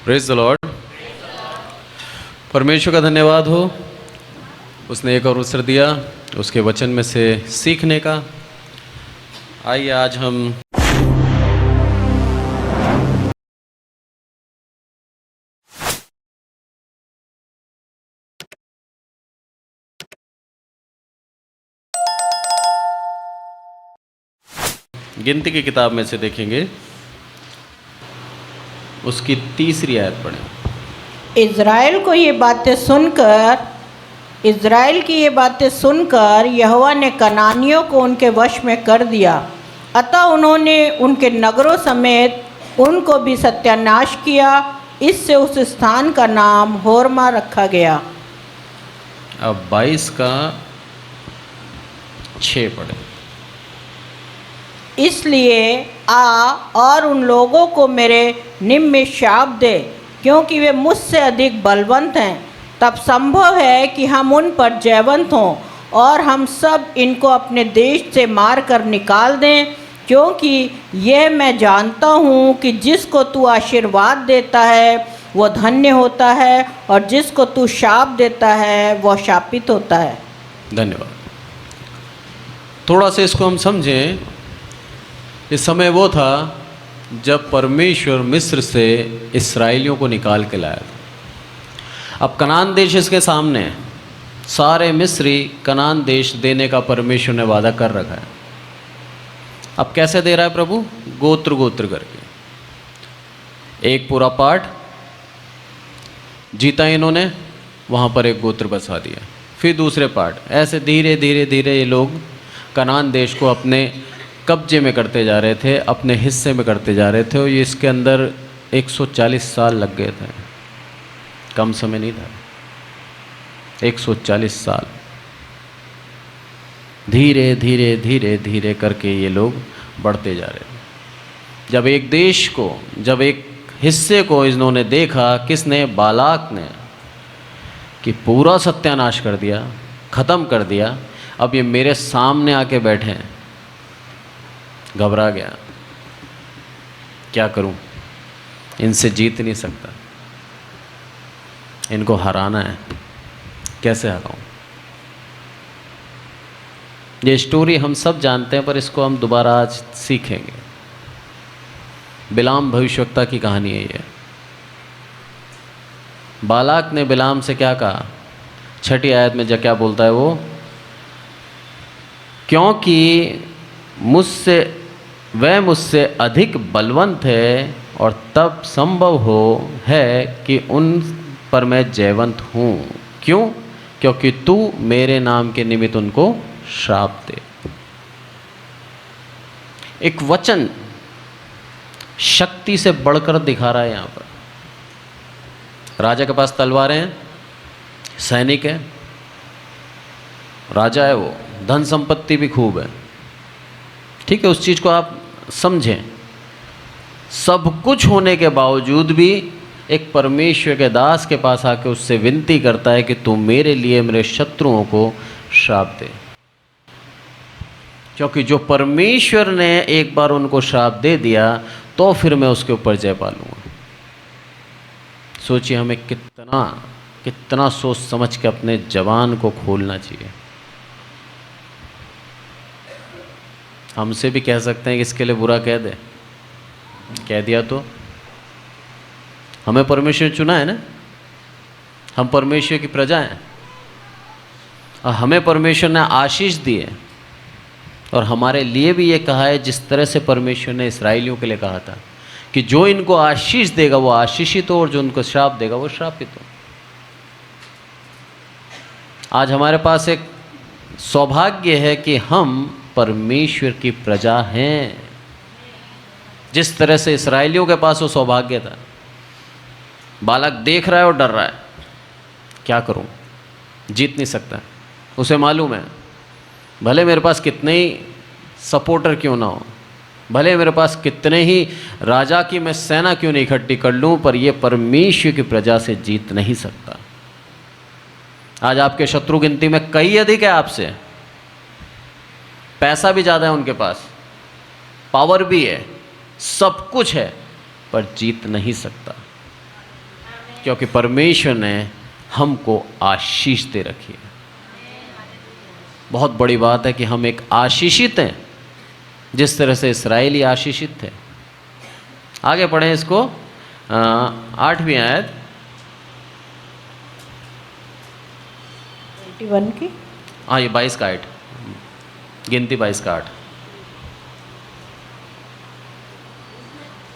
Praise the Lord. परमेश्वर का धन्यवाद हो, उसने एक और अवसर दिया उसके वचन में से सीखने का। आइए आज हम गिनती की किताब में से देखेंगे, उसकी 3री आयत पढ़ें। इज़राइल की ये बातें सुनकर यहोवा ने कनानियों को उनके वश में कर दिया, अतः उन्होंने उनके नगरों समेत उनको भी सत्यानाश किया। इससे उस स्थान का नाम होर्मा रखा गया। अब 22 का 6 पढ़ें। इसलिए आ और उन लोगों को मेरे निम्न शाप दे, क्योंकि वे मुझसे अधिक बलवंत हैं। तब संभव है कि हम उन पर जयवंत हों और हम सब इनको अपने देश से मार कर निकाल दें, क्योंकि यह मैं जानता हूँ कि जिसको तू आशीर्वाद देता है वह धन्य होता है, और जिसको तू शाप देता है वह शापित होता है। धन्यवाद। थोड़ा सा इसको हम समझें। इस समय वो था जब परमेश्वर मिस्र से इस्राएलियों को निकाल के लाया था। अब कनान देश इसके सामने है। सारे मिस्री कनान देश देने का परमेश्वर ने वादा कर रखा है। अब कैसे दे रहा है प्रभु? गोत्र गोत्र करके। एक पूरा पार्ट जीता इन्होंने, वहाँ पर एक गोत्र बसा दिया। फिर दूसरे पार्ट, ऐसे धीरे धीरे धीरे ये लोग कनान देश को अपने कब्जे में करते जा रहे थे, अपने हिस्से में करते जा रहे थे। और ये इसके अंदर 140 साल लग गए थे। कम समय नहीं था, 140 साल। धीरे धीरे धीरे धीरे करके ये लोग बढ़ते जा रहे थे। जब एक देश को, जब एक हिस्से को इन्होंने देखा, किसने? बालाक ने, कि पूरा सत्यानाश कर दिया, ख़त्म कर दिया। अब ये मेरे सामने आके बैठे हैं। घबरा गया, क्या करूं? इनसे जीत नहीं सकता, इनको हराना है, कैसे हराऊं? ये स्टोरी हम सब जानते हैं, पर इसको हम दोबारा आज सीखेंगे। बिलाम भविष्यवक्ता की कहानी है ये। बालाक ने बिलाम से क्या कहा? 6ठी आयत में क्या बोलता है वो? क्योंकि वह मुझसे अधिक बलवंत है, और तब संभव है कि उन पर मैं जयवंत हूँ। क्यों? क्योंकि तू मेरे नाम के निमित्त उनको श्राप दे। एक वचन शक्ति से बढ़कर दिखा रहा है यहाँ पर। राजा के पास तलवारें हैं, सैनिक है, राजा है वो, धन संपत्ति भी खूब है। ठीक है, उस चीज़ को आप समझें। सब कुछ होने के बावजूद भी एक परमेश्वर के दास के पास आके उससे विनती करता है कि तू मेरे लिए मेरे शत्रुओं को श्राप दे। क्योंकि जो परमेश्वर ने एक बार उनको श्राप दे दिया तो फिर मैं उसके ऊपर जय पालूंगा। सोचिए, हमें कितना सोच समझ के अपने जवान को खोलना चाहिए। हमसे भी कह सकते हैं कि इसके लिए बुरा कह दे, कह दिया तो हमें परमेश्वर चुना है ना, हम परमेश्वर की प्रजा हैं, और हमें परमेश्वर ने आशीष दी है। और हमारे लिए भी ये कहा है, जिस तरह से परमेश्वर ने इस्राएलियों के लिए कहा था कि जो इनको आशीष देगा वो आशीषित हो, और जो उनको श्राप देगा वो श्रापित हो। आज हमारे पास एक सौभाग्य है कि हम परमेश्वर की प्रजा हैं। जिस तरह से इस्राएलियों के पास वो सौभाग्य था। बालक देख रहा है और डर रहा है, क्या करूं? जीत नहीं सकता। उसे मालूम है, भले मेरे पास कितने ही सपोर्टर क्यों ना हो, भले मेरे पास कितने ही राजा की मैं सेना क्यों नहीं इकट्ठी कर लूं, पर ये परमेश्वर की प्रजा से जीत नहीं सकता। आज आपके शत्रु गिनती में कई अधिक है आपसे, पैसा भी ज़्यादा है उनके पास, पावर भी है, सब कुछ है, पर जीत नहीं सकता। क्योंकि परमेश्वर ने हमको आशीष दे रखी है। बहुत बड़ी बात है कि हम एक आशीषित हैं, जिस तरह से इस्राएली आशीषित थे। आगे पढ़ें इसको, 8वीं आयत 81 की। हाँ, ये 22 का 8, गिनती 22 का 8।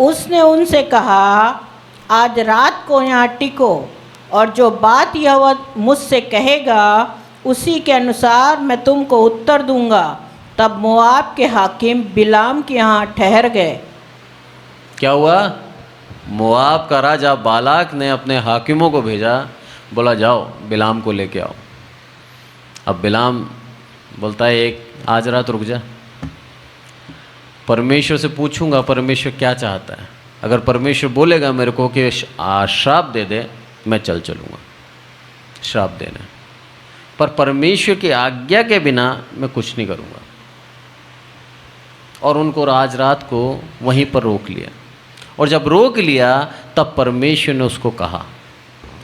उसने उनसे कहा, आज रात को यहाँ टिको, और जो बात यह मुझसे कहेगा उसी के अनुसार मैं तुमको उत्तर दूंगा। तब मोआब के हाकिम बिलाम के यहाँ ठहर गए। क्या हुआ? मोआब का राजा बालाक ने अपने हाकिमों को भेजा, बोला जाओ बिलाम को लेके आओ। अब बिलाम बोलता है एक आज रात रुक जा, परमेश्वर से पूछूंगा परमेश्वर क्या चाहता है। अगर परमेश्वर बोलेगा मेरे को कि श्राप दे दे, मैं चलूँगा श्राप देने, पर परमेश्वर की आज्ञा के बिना मैं कुछ नहीं करूँगा। और उनको आज रात को वहीं पर रोक लिया, और जब रोक लिया तब परमेश्वर ने उसको कहा,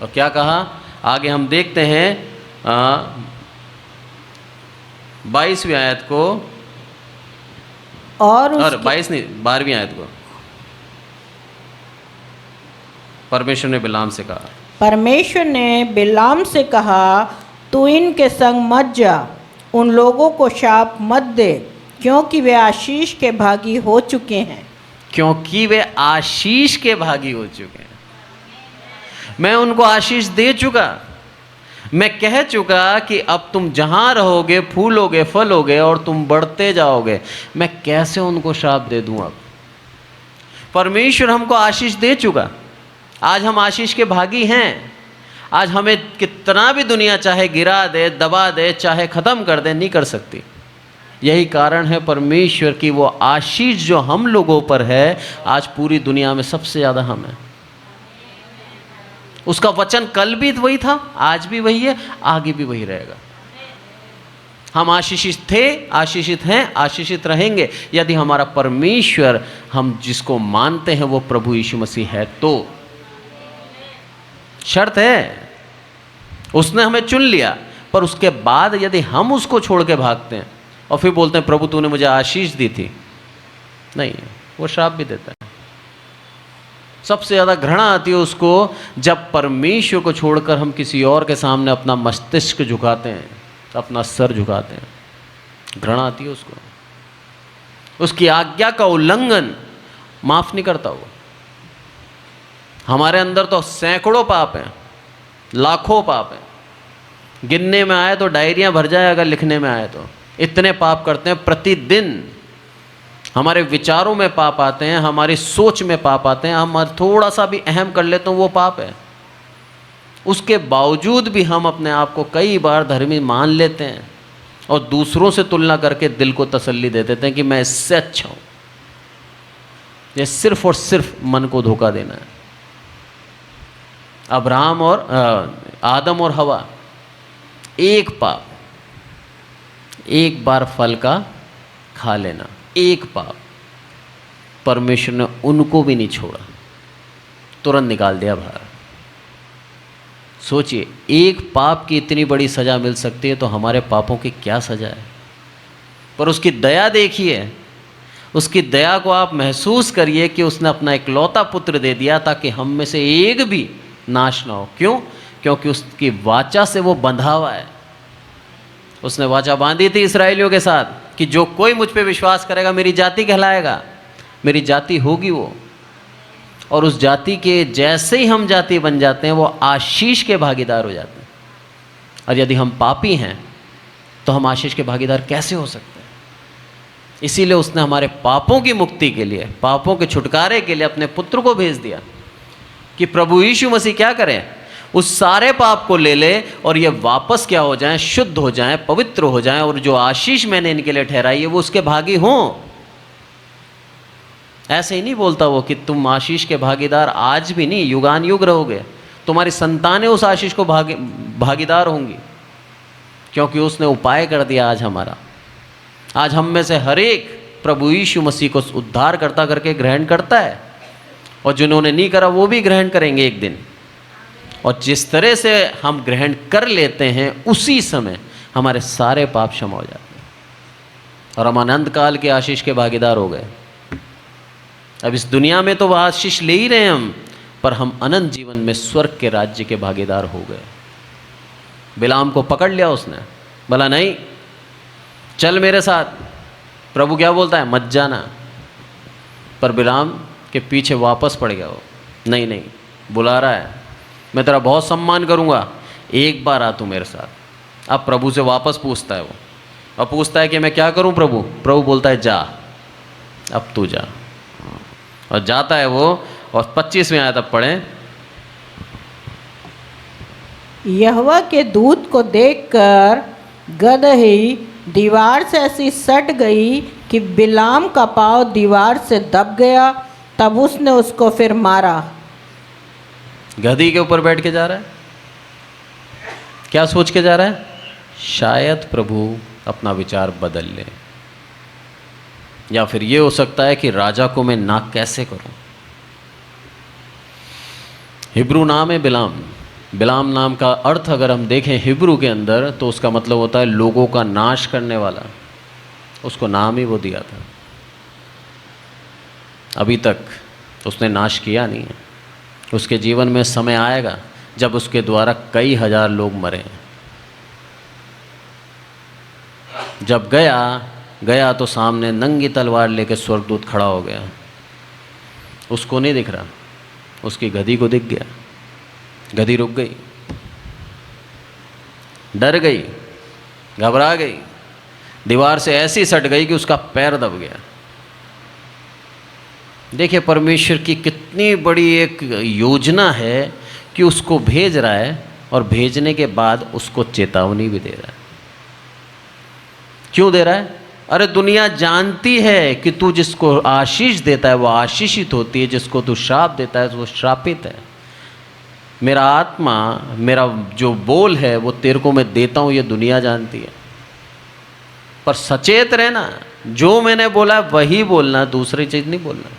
और क्या कहा आगे हम देखते हैं 22वीं आयत को, और 22 नहीं 12वीं आयत को। परमेश्वर ने बिलाम से कहा, परमेश्वर ने बिलाम से कहा, तू इनके संग मत जा, उन लोगों को शाप मत दे, क्योंकि वे आशीष के भागी हो चुके हैं। क्योंकि वे आशीष के भागी हो चुके हैं। मैं उनको आशीष दे चुका, मैं कह चुका कि अब तुम जहाँ रहोगे फूलोगे फलोगे और तुम बढ़ते जाओगे। मैं कैसे उनको श्राप दे दूँ? अब परमेश्वर हमको आशीष दे चुका। आज हम आशीष के भागी हैं। आज हमें कितना भी दुनिया चाहे गिरा दे, दबा दे, चाहे ख़त्म कर दे, नहीं कर सकती। यही कारण है परमेश्वर की वो आशीष जो हम लोगों पर है, आज पूरी दुनिया में सबसे ज़्यादा हम हैं। उसका वचन कल भी वही था, आज भी वही है, आगे भी वही रहेगा। हम आशीषित थे, आशीषित हैं, आशीषित रहेंगे यदि हमारा परमेश्वर, हम जिसको मानते हैं वो प्रभु यीशु मसीह है। तो शर्त है, उसने हमें चुन लिया, पर उसके बाद यदि हम उसको छोड़ के भागते हैं और फिर बोलते हैं प्रभु तूने मुझे आशीष दी थी, नहीं, वो श्राप भी देता है। सबसे ज़्यादा घृणा आती है उसको जब परमेश्वर को छोड़कर हम किसी और के सामने अपना मस्तिष्क झुकाते हैं, अपना सर झुकाते हैं। घृणा आती है उसको। उसकी आज्ञा का उल्लंघन माफ नहीं करता वो। हमारे अंदर तो सैकड़ों पाप हैं, लाखों पाप हैं। गिनने में आए तो डायरियां भर जाए, अगर लिखने में आए तो इतने पाप करते हैं प्रतिदिन। हमारे विचारों में पाप आते हैं, हमारी सोच में पाप आते हैं, हम थोड़ा सा भी अहम कर लेते हैं वो पाप है। उसके बावजूद भी हम अपने आप को कई बार धर्मी मान लेते हैं और दूसरों से तुलना करके दिल को तसल्ली दे देते हैं कि मैं इससे अच्छा हूँ। ये सिर्फ और सिर्फ मन को धोखा देना है। अब्राहम और आदम और हवा, एक पाप, एक बार फल का खा लेना, एक पाप, परमेश्वर ने उनको भी नहीं छोड़ा, तुरंत निकाल दिया बाहर। सोचिए, एक पाप की इतनी बड़ी सज़ा मिल सकती है तो हमारे पापों की क्या सज़ा है। पर उसकी दया देखिए, उसकी दया को आप महसूस करिए कि उसने अपना इकलौता पुत्र दे दिया ताकि हम में से एक भी नाश ना हो। क्यों? क्योंकि उसकी वाचा से वो बंधा हुआ है। उसने वाचा बांधी थी इस्राएलियों के साथ कि जो कोई मुझ पे विश्वास करेगा मेरी जाति कहलाएगा, मेरी जाति होगी वो। और उस जाति के जैसे ही हम जाति बन जाते हैं वो आशीष के भागीदार हो जाते हैं। और यदि हम पापी हैं तो हम आशीष के भागीदार कैसे हो सकते हैं? इसीलिए उसने हमारे पापों की मुक्ति के लिए, पापों के छुटकारे के लिए अपने पुत्र को भेज दिया कि प्रभु यीशु मसीह क्या करें, उस सारे पाप को ले ले और ये वापस क्या हो जाएं, शुद्ध हो जाएं, पवित्र हो जाएं, और जो आशीष मैंने इनके लिए ठहराई है वो उसके भागी हों। ऐसे ही नहीं बोलता वो कि तुम आशीष के भागीदार आज भी नहीं, युगान युग रहोगे, तुम्हारी संतानें उस आशीष को भागीदार होंगी, क्योंकि उसने उपाय कर दिया आज हमारा। आज हम में से हर एक प्रभु यीशु मसीह को उद्धार करता करके ग्रहण करता है, और जिन्होंने नहीं करा वो भी ग्रहण करेंगे एक दिन। और जिस तरह से हम ग्रहण कर लेते हैं उसी समय हमारे सारे पाप क्षमा हो जाते हैं और हम अनंत काल के आशीष के भागीदार हो गए। अब इस दुनिया में तो वह आशीष ले ही रहे हैं हम, पर हम अनंत जीवन में स्वर्ग के राज्य के भागीदार हो गए। बिलाम को पकड़ लिया उसने, बोला नहीं चल मेरे साथ। प्रभु क्या बोलता है, मत जाना। पर बिलाम के पीछे वापस पड़ गया वो, नहीं नहीं बुला रहा है, मैं तेरा बहुत सम्मान करूँगा, एक बार आ तू मेरे साथ। अब प्रभु से वापस पूछता है वो, और पूछता है कि मैं क्या करूं प्रभु। प्रभु बोलता है जा, अब तू जा। और जाता है वो, और 25वें आयत अब पढ़ें। यहोवा के दूत को देखकर गदही दीवार से ऐसी सट गई कि बिलाम का पाँव दीवार से दब गया। तब उसने उसको फिर मारा। गधी के ऊपर बैठ के जा रहा है, क्या सोच के जा रहा है, शायद प्रभु अपना विचार बदल ले, या फिर ये हो सकता है कि राजा को मैं ना कैसे करूं। हिब्रू नाम है बिलाम। बिलाम नाम का अर्थ अगर हम देखें हिब्रू के अंदर तो उसका मतलब होता है लोगों का नाश करने वाला। उसको नाम ही वो दिया था। अभी तक उसने नाश किया नहीं है। उसके जीवन में समय आएगा जब उसके द्वारा कई हजार लोग मरे। जब गया तो सामने नंगी तलवार लेकर स्वर्गदूत खड़ा हो गया। उसको नहीं दिख रहा, उसकी गधी को दिख गया। गधी रुक गई, डर गई, घबरा गई, दीवार से ऐसी सट गई कि उसका पैर दब गया। देखिए परमेश्वर की कितनी बड़ी एक योजना है कि उसको भेज रहा है और भेजने के बाद उसको चेतावनी भी दे रहा है। क्यों दे रहा है? अरे दुनिया जानती है कि तू जिसको आशीष देता है वो आशीषित होती है, जिसको तू श्राप देता है वो श्रापित है। मेरा आत्मा, मेरा जो बोल है वो तेरे को मैं देता हूँ, ये दुनिया जानती है। पर सचेत रहना, जो मैंने बोला वही बोलना, दूसरी चीज़ नहीं बोलना।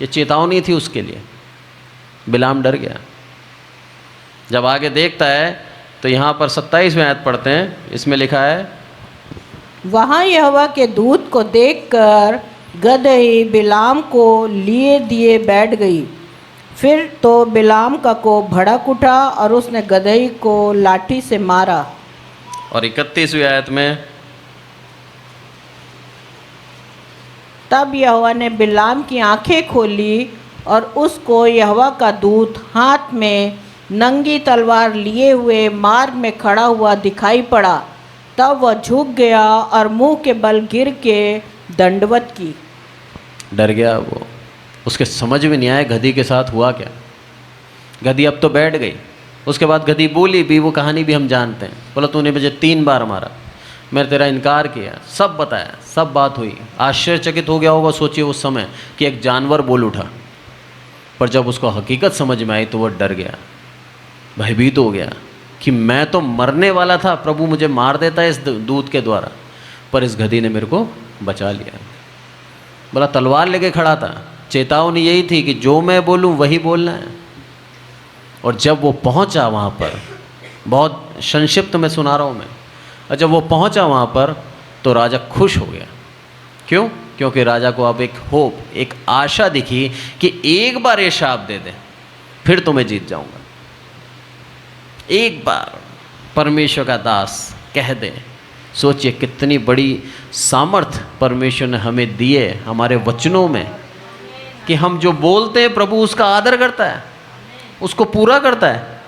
ये चेतावनी थी उसके लिए। बिलाम डर गया। जब आगे देखता है तो यहाँ पर 27वें आयत पढ़ते हैं। इसमें लिखा है, वहाँ यहोवा के दूत को देखकर गदही बिलाम को लिए दिए बैठ गई। फिर तो बिलाम का कोप भड़क उठा और उसने गदही को लाठी से मारा। और 31वीं आयत में, तब यहोवा ने बिलाम की आंखें खोली और उसको यहोवा का दूत हाथ में नंगी तलवार लिए हुए मार्ग में खड़ा हुआ दिखाई पड़ा। तब वह झुक गया और मुंह के बल गिर के दंडवत की। डर गया वो। उसके समझ में नहीं आया गधी के साथ हुआ क्या। गधी अब तो बैठ गई। उसके बाद गधी बोली भी, वो कहानी भी हम जानते हैं। बोला तूने मुझे 3 बार मारा, मैंने तेरा इनकार किया, सब बताया, सब बात हुई। आश्चर्यचकित हो गया होगा, सोचिए उस समय कि एक जानवर बोल उठा। पर जब उसको हकीकत समझ में आई तो वह डर गया, भयभीत हो गया कि मैं तो मरने वाला था, प्रभु मुझे मार देता है इस दूत के द्वारा, पर इस गधी ने मेरे को बचा लिया। बोला तलवार लेके खड़ा था। चेतावनी यही थी कि जो मैं बोलूँ वही बोलना है। और जब वो पहुँचा वहाँ पर, बहुत संक्षिप्त में सुना रहा हूँ मैं, और जब वो पहुँचा वहाँ पर तो राजा खुश हो गया। क्यों? क्योंकि राजा को अब एक होप, एक आशा दिखी कि एक बार ये शाप दे दे फिर तो मैं जीत जाऊँगा। एक बार परमेश्वर का दास कह दे। सोचिए कितनी बड़ी सामर्थ परमेश्वर ने हमें दी है हमारे वचनों में, कि हम जो बोलते हैं प्रभु उसका आदर करता है, उसको पूरा करता है।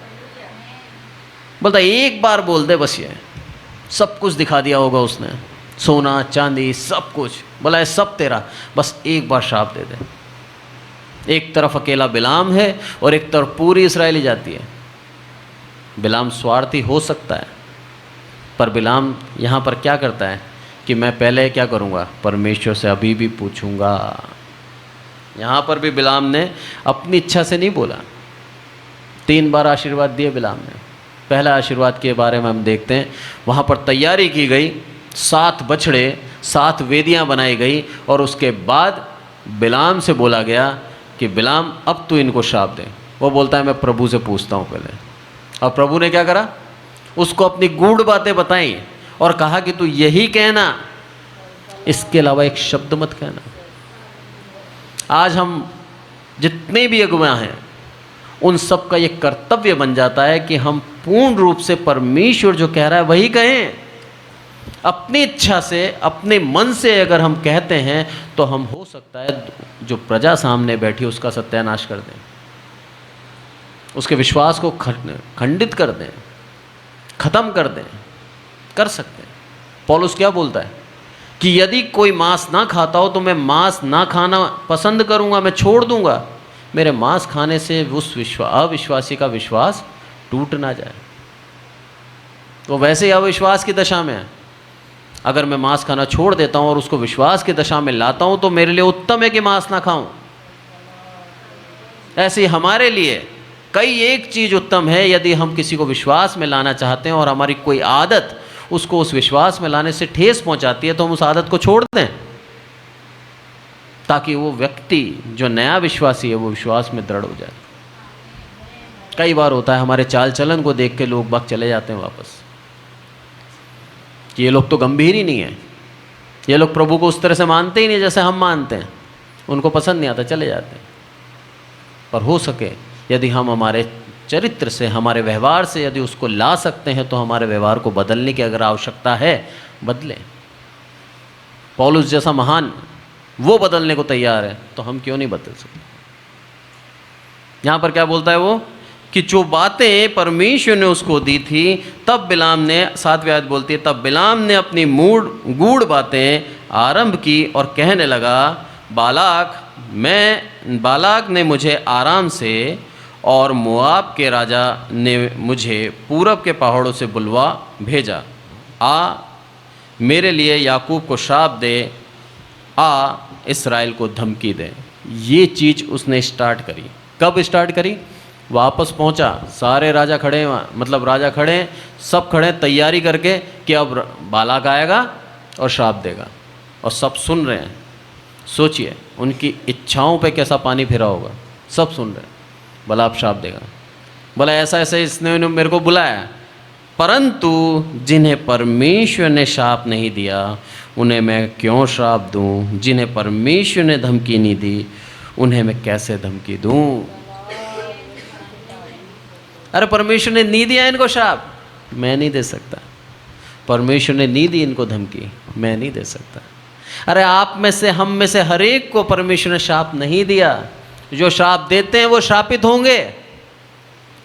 बोलता एक बार बोल दे बस, ये सब कुछ दिखा दिया होगा उसने, सोना चांदी सब कुछ। बोला है सब तेरा, बस एक बार श्राप दे दे। एक तरफ अकेला बिलाम है और एक तरफ पूरी इस्राएली जाती है। बिलाम स्वार्थी हो सकता है, पर बिलाम यहाँ पर क्या करता है कि मैं पहले क्या करूँगा, परमेश्वर से अभी भी पूछूंगा। यहाँ पर भी बिलाम ने अपनी इच्छा से नहीं बोला। 3 बार आशीर्वाद दिए बिलाम ने। पहला आशीर्वाद के बारे में हम देखते हैं, वहाँ पर तैयारी की गई, 7 बछड़े, 7 वेदियाँ बनाई गई, और उसके बाद बिलाम से बोला गया कि बिलाम अब तू इनको श्राप दे। वो बोलता है मैं प्रभु से पूछता हूँ पहले। और प्रभु ने क्या करा, उसको अपनी गूढ़ बातें बताई और कहा कि तू यही कहना, इसके अलावा एक शब्द मत कहना। आज हम जितने भी अगुवा हैं उन सब का ये कर्तव्य बन जाता है कि हम पूर्ण रूप से परमेश्वर जो कह रहा है वही कहें। अपनी इच्छा से, अपने मन से अगर हम कहते हैं तो हम हो सकता है जो प्रजा सामने बैठी उसका सत्यानाश कर दें, उसके विश्वास को खंडित कर दें, खत्म कर दें, कर सकते हैं। पौलुस क्या बोलता है कि यदि कोई मांस ना खाता हो तो मैं मांस ना खाना पसंद करूंगा, मैं छोड़ दूंगा। मेरे मांस खाने से उस अविश्वासी का विश्वास टूट ना जाए। वो वैसे ही अविश्वास की दशा में है। अगर मैं मांस खाना छोड़ देता हूं और उसको विश्वास की दशा में लाता हूं तो मेरे लिए उत्तम है कि मांस ना खाऊं। ऐसे ही हमारे लिए कई एक चीज उत्तम है यदि हम किसी को विश्वास में लाना चाहते हैं और हमारी कोई आदत उसको उस विश्वास में लाने से ठेस पहुंचाती है तो हम उस आदत को छोड़ दें, ताकि वो व्यक्ति जो नया विश्वासी है वो विश्वास में दृढ़ हो जाए। कई बार होता है हमारे चाल चलन को देख के लोग बाग चले जाते हैं वापस कि ये लोग तो गंभीर ही नहीं है, ये लोग प्रभु को उस तरह से मानते ही नहीं जैसे हम मानते हैं, उनको पसंद नहीं आता, चले जाते हैं। पर हो सके यदि हम हमारे चरित्र से, हमारे व्यवहार से यदि उसको ला सकते हैं तो हमारे व्यवहार को बदलने की अगर आवश्यकता है बदलें। पौलुस जैसा महान वो बदलने को तैयार है तो हम क्यों नहीं बदल सकते। यहां पर क्या बोलता है वो कि जो बातें परमेश्वर ने उसको दी थी, तब बिलाम ने, 7वीं आयत बोलती है, तब बिलाम ने अपनी गूढ़ बातें आरंभ की और कहने लगा, बालाक ने मुझे आराम से और मोआब के राजा ने मुझे पूरब के पहाड़ों से बुलवा भेजा। मेरे लिए याकूब को श्राप दे, इस्राएल को धमकी दे। ये चीज़ उसने स्टार्ट करी। कब स्टार्ट करी? वापस पहुंचा, सारे राजा खड़े हैं वहाँ, मतलब राजा खड़े हैं, सब खड़े हैं तैयारी करके कि अब बालाक आएगा और श्राप देगा, और सब सुन रहे हैं। सोचिए उनकी इच्छाओं पे कैसा पानी फिरा होगा, सब सुन रहे हैं। बोला अब श्राप देगा, बोला ऐसा ऐसा इसने मेरे को बुलाया, परंतु जिन्हें परमेश्वर ने श्राप नहीं दिया उन्हें मैं क्यों श्राप दूं? जिन्हें परमेश्वर ने धमकी नहीं दी उन्हें मैं कैसे धमकी दूं? अरे परमेश्वर ने नहीं दिया इनको श्राप, मैं नहीं दे सकता। परमेश्वर ने नहीं दी इनको धमकी, मैं नहीं दे सकता। अरे आप में से, हम में से हर एक को परमेश्वर ने श्राप नहीं दिया। जो श्राप देते हैं वो श्रापित होंगे,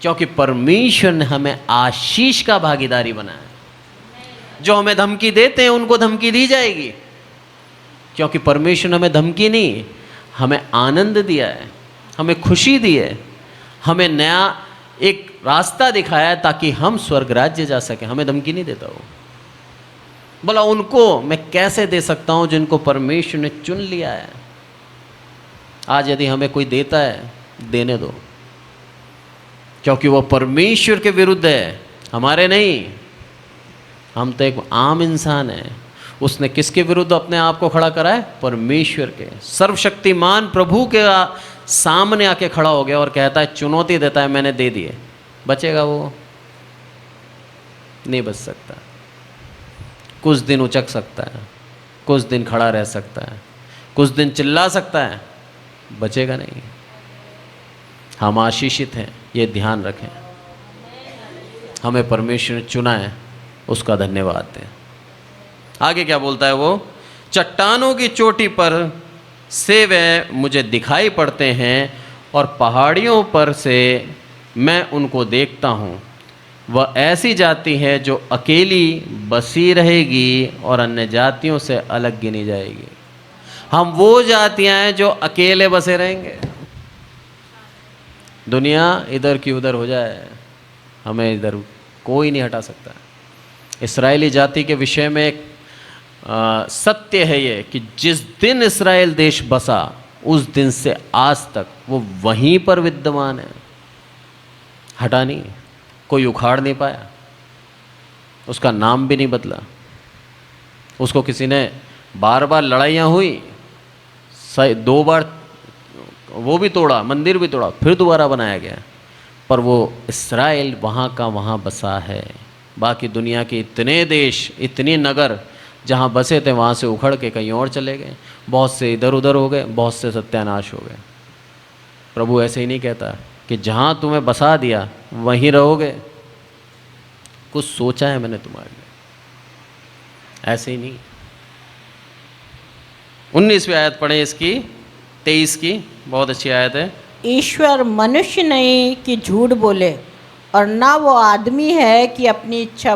क्योंकि परमेश्वर ने हमें आशीष का भागीदारी बनाया। जो हमें धमकी देते हैं उनको धमकी दी जाएगी, क्योंकि परमेश्वर ने हमें धमकी नहीं, हमें आनंद दिया है, हमें खुशी दी है, हमें नया एक रास्ता दिखाया है ताकि हम स्वर्ग राज्य जा सकें। हमें धमकी नहीं देता वो। बोला उनको मैं कैसे दे सकता हूं जिनको परमेश्वर ने चुन लिया है। आज यदि हमें कोई देता है, देने दो, क्योंकि वो परमेश्वर के विरुद्ध है, हमारे नहीं। हम तो एक आम इंसान हैं। उसने किसके विरुद्ध अपने आप को खड़ा करा है? परमेश्वर के। सर्वशक्तिमान प्रभु के सामने आके खड़ा हो गया और कहता है, चुनौती देता है, मैंने दे दिए। बचेगा वो? नहीं बच सकता। कुछ दिन उचक सकता है, कुछ दिन खड़ा रह सकता है, कुछ दिन चिल्ला सकता है, बचेगा नहीं। हम आशीषित हैं, ये ध्यान रखें। हमें परमेश्वर ने चुना है, उसका धन्यवाद दें। आगे क्या बोलता है वो? चट्टानों की चोटी पर से वे मुझे दिखाई पड़ते हैं और पहाड़ियों पर से मैं उनको देखता हूँ। वह ऐसी जाति है जो अकेली बसी रहेगी और अन्य जातियों से अलग गिनी जाएगी। हम वो जातियां हैं जो अकेले बसे रहेंगे। दुनिया इधर की उधर हो जाए, हमें इधर कोई नहीं हटा सकता। इस्राएली जाति के विषय में एक सत्य है ये कि जिस दिन इस्राएल देश बसा उस दिन से आज तक वो वहीं पर विद्यमान है, हटा नहीं, कोई उखाड़ नहीं पाया, उसका नाम भी नहीं बदला। उसको किसी ने, बार बार लड़ाइयाँ हुई, 2 बार वो भी तोड़ा, मंदिर भी तोड़ा, फिर दोबारा बनाया गया, पर वो इस्राएल वहाँ का वहाँ बसा है। बाकी दुनिया के इतने देश, इतने नगर जहाँ बसे थे वहाँ से उखड़ के कहीं और चले गए, बहुत से इधर उधर हो गए, बहुत से सत्यानाश हो गए। प्रभु ऐसे ही नहीं कहता कि जहाँ तुम्हें बसा दिया वहीं रहोगे, कुछ सोचा है मैंने तुम्हारे लिए, ऐसे ही नहीं। 19वीं आयत पढ़ें इसकी, 23 की, बहुत अच्छी आयत है। ईश्वर मनुष्य नहीं कि झूठ बोले, और ना वो आदमी है कि अपनी इच्छा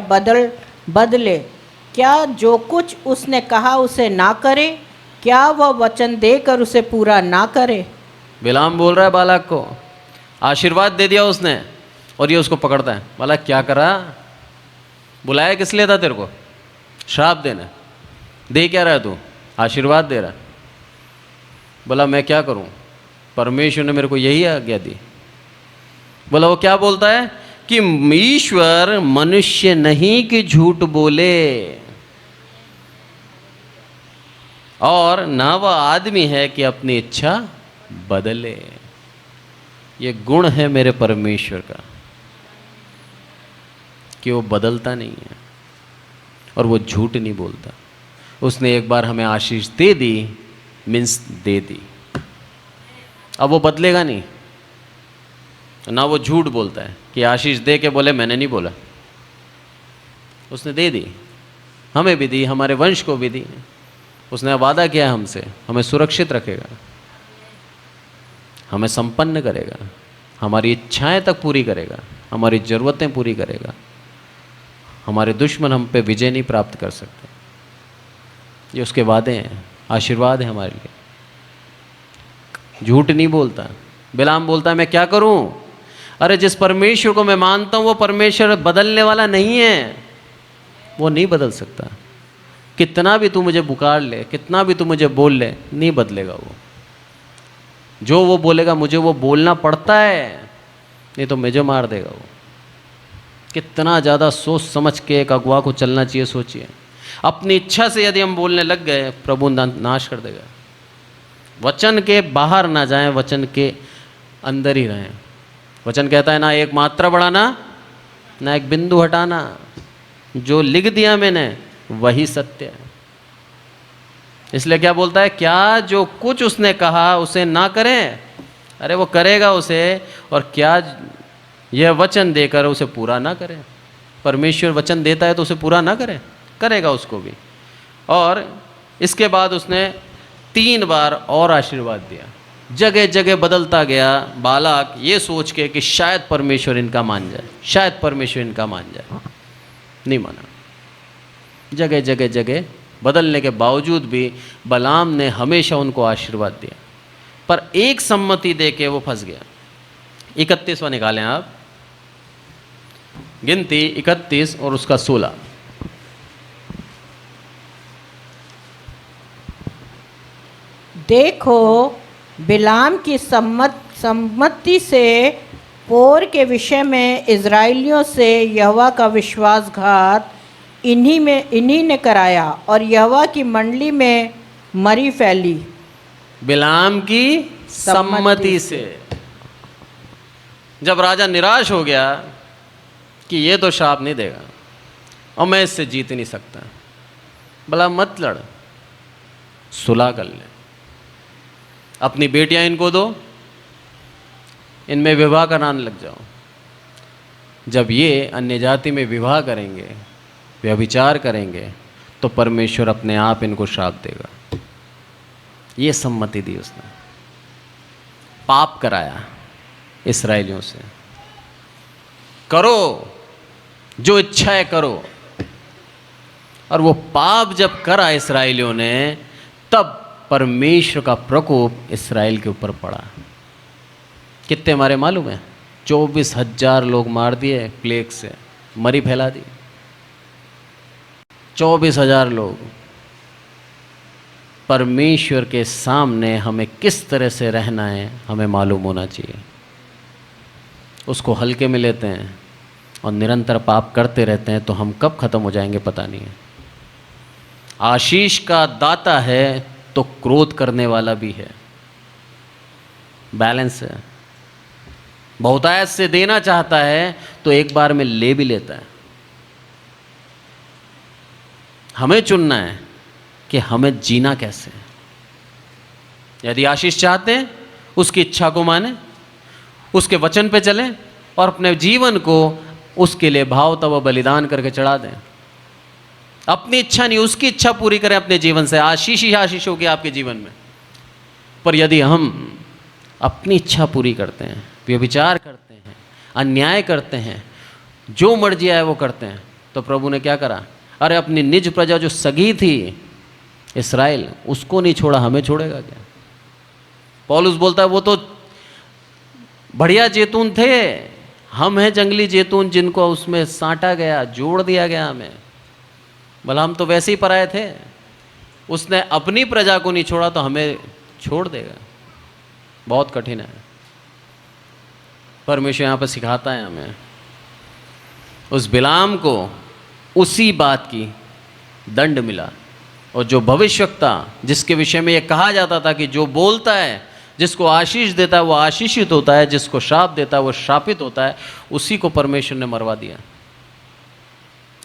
बदले। क्या जो कुछ उसने कहा उसे ना करे? क्या वह वचन देकर उसे पूरा ना करे? बिलाम बोल रहा है बालाक को, आशीर्वाद दे दिया उसने और ये उसको पकड़ता है। बालाक क्या करा? बुलाया किस लिए था तेरे को? श्राप देना। दे क्या रहा है तू? आशीर्वाद दे रहा। बोला मैं क्या करूं, परमेश्वर ने मेरे को यही आज्ञा दी। बोला वो क्या बोलता है कि ईश्वर मनुष्य नहीं कि झूठ बोले, और ना वह आदमी है कि अपनी इच्छा बदले। ये गुण है मेरे परमेश्वर का कि वो बदलता नहीं है और वो झूठ नहीं बोलता। उसने एक बार हमें आशीष दे दी, मीन्स दे दी, अब वो बदलेगा नहीं। ना वो झूठ बोलता है कि आशीष दे के बोले मैंने नहीं बोला। उसने दे दी, हमें भी दी, हमारे वंश को भी दी। उसने वादा किया हमसे, हमें सुरक्षित रखेगा, हमें संपन्न करेगा, हमारी इच्छाएं तक पूरी करेगा, हमारी ज़रूरतें पूरी करेगा। हमारे दुश्मन हम पे विजय नहीं प्राप्त कर सकते। ये उसके वादे हैं, आशीर्वाद है हमारे लिए। झूठ नहीं बोलता। बिलाम बोलता है मैं क्या करूं? अरे जिस परमेश्वर को मैं मानता हूं वो परमेश्वर बदलने वाला नहीं है, वो नहीं बदल सकता। कितना भी तू मुझे पुकार ले, कितना भी तू मुझे बोल ले, नहीं बदलेगा वो। जो वो बोलेगा मुझे वो बोलना पड़ता है, नहीं तो मुझे मार देगा वो। कितना ज़्यादा सोच समझ के एक अगुआ को चलना चाहिए, सोचिए। अपनी इच्छा से यदि हम बोलने लग गए, प्रभु नाश कर देगा। वचन के बाहर ना जाएं, वचन के अंदर ही रहें। वचन कहता है ना एक मात्रा बढ़ाना, ना एक बिंदु हटाना। जो लिख दिया मैंने वही सत्य है। इसलिए क्या बोलता है, क्या जो कुछ उसने कहा उसे ना करें? अरे वो करेगा उसे, और क्या यह वचन देकर उसे पूरा ना करें? परमेश्वर वचन देता है तो उसे पूरा ना करें, करेगा उसको भी। और इसके बाद उसने 3 बार और आशीर्वाद दिया। जगह जगह बदलता गया बालाक, ये सोच के कि शायद परमेश्वर इनका मान जाए, शायद परमेश्वर इनका मान जाए। नहीं माना। जगह जगह जगह बदलने के बावजूद भी बलाम ने हमेशा उनको आशीर्वाद दिया, पर एक सम्मति दे के वो फंस गया। 31वां निकालें आप, गिनती 31 और उसका 16। देखो बिलाम की सम्मति से पोर के विषय में इज़राइलियों से यहोवा का विश्वासघात इन्हीं ने कराया, और यहोवा की मंडली में मरी फैली। बिलाम की सम्मति से। जब राजा निराश हो गया कि ये तो श्राप नहीं देगा और मैं इससे जीत नहीं सकता, भला मत लड़, सुलह कर ले, अपनी बेटियां इनको दो, इनमें विवाह कराने लग जाओ। जब ये अन्य जाति में विवाह करेंगे, व्यभिचार करेंगे, तो परमेश्वर अपने आप इनको श्राप देगा। ये सम्मति दी उसने, पाप कराया इस्राएलियों से। करो जो इच्छा है करो। और वो पाप जब करा इस्राएलियों ने, तब परमेश्वर का प्रकोप इस्राएल के ऊपर पड़ा। कितने मारे मालूम है? 24,000 लोग मार दिए प्लेग से, मरी फैला दी। 24,000 लोग। परमेश्वर के सामने हमें किस तरह से रहना है हमें मालूम होना चाहिए। उसको हल्के में लेते हैं और निरंतर पाप करते रहते हैं तो हम कब खत्म हो जाएंगे पता नहीं है। आशीष का दाता है तो क्रोध करने वाला भी है। बैलेंस है। बहुतायत से देना चाहता है तो एक बार में ले भी लेता है। हमें चुनना है कि हमें जीना कैसे है। यदि आशीष चाहते हैं, उसकी इच्छा को माने, उसके वचन पे चलें और अपने जीवन को उसके लिए भाव तब बलिदान करके चढ़ा दें। अपनी इच्छा नहीं, उसकी इच्छा पूरी करें अपने जीवन से। आशीष ही आशीष होगी आपके जीवन में। पर यदि हम अपनी इच्छा पूरी करते हैं, व्यभिचार करते हैं, अन्याय करते हैं, जो मर्जी आए वो करते हैं, तो प्रभु ने क्या करा? अरे अपनी निज प्रजा जो सगी थी इस्राएल, उसको नहीं छोड़ा, हमें छोड़ेगा क्या? पौलुस बोलता है वो तो बढ़िया जैतून थे, हम हैं जंगली जैतून जिनको उसमें साँटा गया, जोड़ दिया गया हमें। भला हम तो वैसे ही पराए थे। उसने अपनी प्रजा को नहीं छोड़ा तो हमें छोड़ देगा। बहुत कठिन है। परमेश्वर यहाँ पर सिखाता है हमें। उस बिलाम को उसी बात की दंड मिला, और जो भविष्यवक्ता जिसके विषय में ये कहा जाता था कि जो बोलता है, जिसको आशीष देता है वो आशीषित होता है, जिसको श्राप देता है वो श्रापित होता है, उसी को परमेश्वर ने मरवा दिया।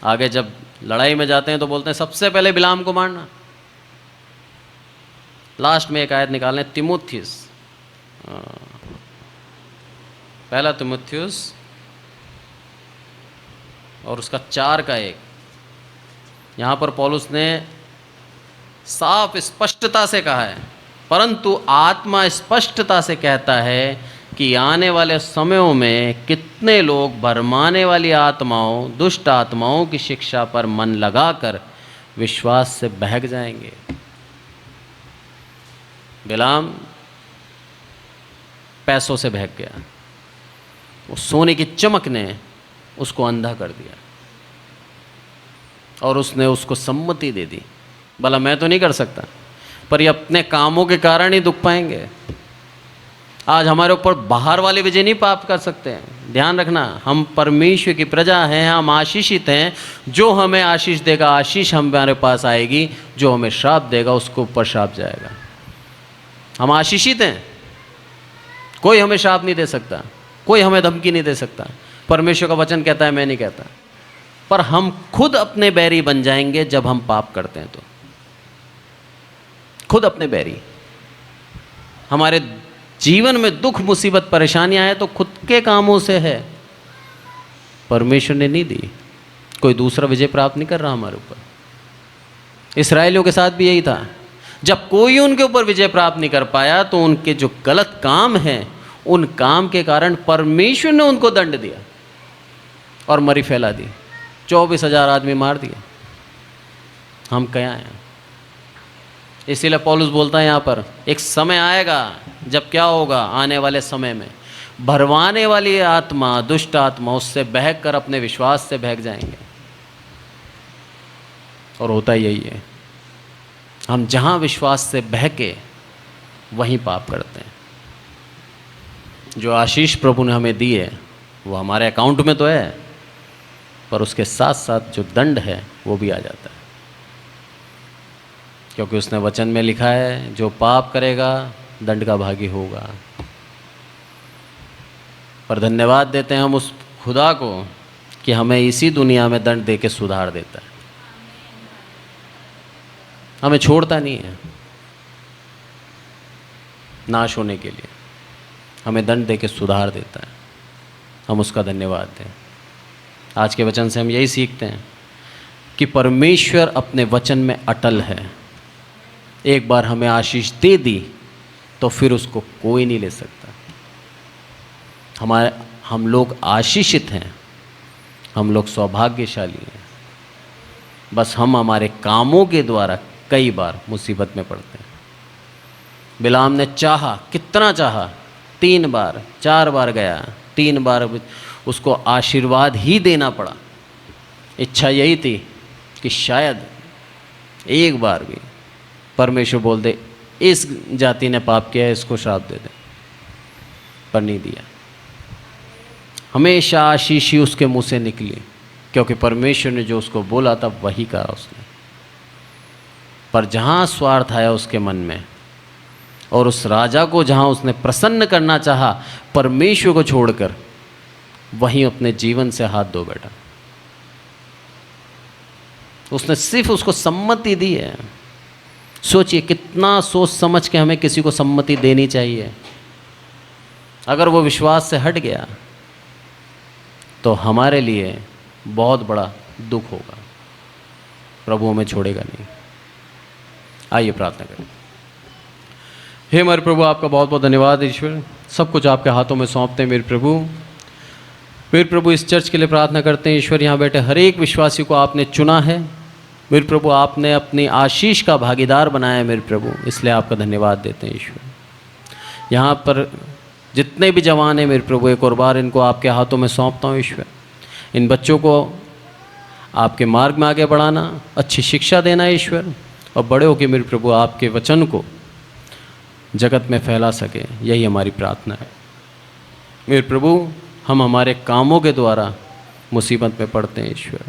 आगे जब लड़ाई में जाते हैं तो बोलते हैं सबसे पहले बिलाम को मारना। लास्ट में एक आयत निकालने, तिमुथियुस, पहला तिमुथियुस और उसका 4 का 1। यहाँ पर पौलुस ने साफ स्पष्टता से कहा है, परंतु आत्मा स्पष्टता से कहता है कि आने वाले समयों में कितने लोग भरमाने वाली आत्माओं, दुष्ट आत्माओं की शिक्षा पर मन लगाकर विश्वास से बहक जाएंगे। बिलाम पैसों से बहक गया, वो सोने की चमक ने उसको अंधा कर दिया और उसने उसको सम्मति दे दी। भला मैं तो नहीं कर सकता, पर ये अपने कामों के कारण ही दुख पाएंगे। आज हमारे ऊपर बाहर वाले विजय नहीं प्राप्त कर सकते हैं। ध्यान रखना, हम परमेश्वर की प्रजा हैं, हम आशीषित हैं। जो हमें आशीष देगा, आशीष हमारे पास आएगी। जो हमें श्राप देगा, उसको ऊपर श्राप जाएगा। हम आशीषित हैं, कोई हमें श्राप नहीं दे सकता, कोई हमें धमकी नहीं दे सकता। परमेश्वर का वचन कहता है, मैं नहीं कहता। पर हम खुद अपने बैरी बन जाएंगे जब हम पाप करते हैं। तो खुद अपने बैरी। हमारे जीवन में दुख, मुसीबत, परेशानियां आए तो खुद के कामों से है, परमेश्वर ने नहीं दी। कोई दूसरा विजय प्राप्त नहीं कर रहा हमारे ऊपर। इस्राएलियों के साथ भी यही था। जब कोई उनके ऊपर विजय प्राप्त नहीं कर पाया तो उनके जो गलत काम हैं, उन काम के कारण परमेश्वर ने उनको दंड दिया और मरी फैला दी। 24,000 आदमी मार दिए। हम क्या हैं? इसीलिए पौलुस बोलता है यहाँ पर, एक समय आएगा जब क्या होगा, आने वाले समय में भरवाने वाली आत्मा, दुष्ट आत्मा उससे बहक कर अपने विश्वास से बहक जाएंगे। और होता यही है, हम जहाँ विश्वास से बहके वहीं पाप करते हैं। जो आशीष प्रभु ने हमें दी है वो हमारे अकाउंट में तो है, पर उसके साथ साथ जो दंड है वो भी आ जाता है। क्योंकि उसने वचन में लिखा है, जो पाप करेगा दंड का भागी होगा। पर धन्यवाद देते हैं हम उस खुदा को कि हमें इसी दुनिया में दंड दे के सुधार देता है। हमें छोड़ता नहीं है नाश होने के लिए, हमें दंड दे के सुधार देता है। हम उसका धन्यवाद दें। आज के वचन से हम यही सीखते हैं कि परमेश्वर अपने वचन में अटल है। एक बार हमें आशीष दे दी तो फिर उसको कोई नहीं ले सकता। हम लोग आशीषित हैं, हम लोग सौभाग्यशाली हैं। बस हम हमारे कामों के द्वारा कई बार मुसीबत में पड़ते हैं। बिलाम ने चाहा, कितना चाहा, 3 बार 4 बार गया, 3 बार उसको आशीर्वाद ही देना पड़ा। इच्छा यही थी कि शायद एक बार भी परमेश्वर बोल दे, इस जाति ने पाप किया है, इसको श्राप दे दे, पर नहीं दिया। हमेशा आशीष ही उसके मुंह से निकली, क्योंकि परमेश्वर ने जो उसको बोला था वही कहा उसने। पर जहाँ स्वार्थ आया उसके मन में, और उस राजा को जहाँ उसने प्रसन्न करना चाहा, परमेश्वर को छोड़कर, वहीं अपने जीवन से हाथ धो बैठा। उसने सिर्फ उसको सम्मति दी है। सोचिए कितना सोच समझ के हमें किसी को सम्मति देनी चाहिए। अगर वो विश्वास से हट गया तो हमारे लिए बहुत बड़ा दुख होगा, प्रभु हमें छोड़ेगा नहीं। आइए प्रार्थना करें। हे हमारे प्रभु, आपका बहुत बहुत धन्यवाद ईश्वर, सब कुछ आपके हाथों में सौंपते हैं मेरे प्रभु। मेरे प्रभु इस चर्च के लिए प्रार्थना करते हैं ईश्वर, यहाँ बैठे हर एक विश्वासी को आपने चुना है मेरे प्रभु, आपने अपनी आशीष का भागीदार बनाया है मेरे प्रभु, इसलिए आपका धन्यवाद देते हैं ईश्वर। यहाँ पर जितने भी जवान हैं मेरे प्रभु, एक और बार इनको आपके हाथों में सौंपता हूँ ईश्वर। इन बच्चों को आपके मार्ग में आगे बढ़ाना, अच्छी शिक्षा देना ईश्वर, और बड़े होकर मेरे प्रभु आपके वचन को जगत में फैला सके, यही हमारी प्रार्थना है मेरे प्रभु। हम हमारे कामों के द्वारा मुसीबत में पड़ते हैं ईश्वर,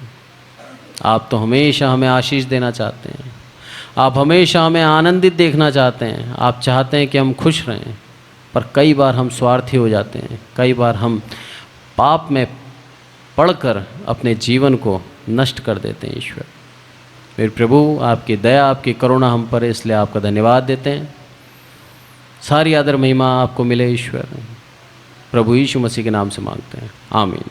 आप तो हमेशा हमें आशीष देना चाहते हैं, आप हमेशा हमें आनंदित देखना चाहते हैं, आप चाहते हैं कि हम खुश रहें, पर कई बार हम स्वार्थी हो जाते हैं, कई बार हम पाप में पड़कर अपने जीवन को नष्ट कर देते हैं ईश्वर। मेरे प्रभु आपकी दया, आपकी करुणा हम पर है, इसलिए आपका धन्यवाद देते हैं। सारी आदर महिमा आपको मिले ईश्वर, प्रभु यीशु मसीह के नाम से मांगते हैं, आमीन।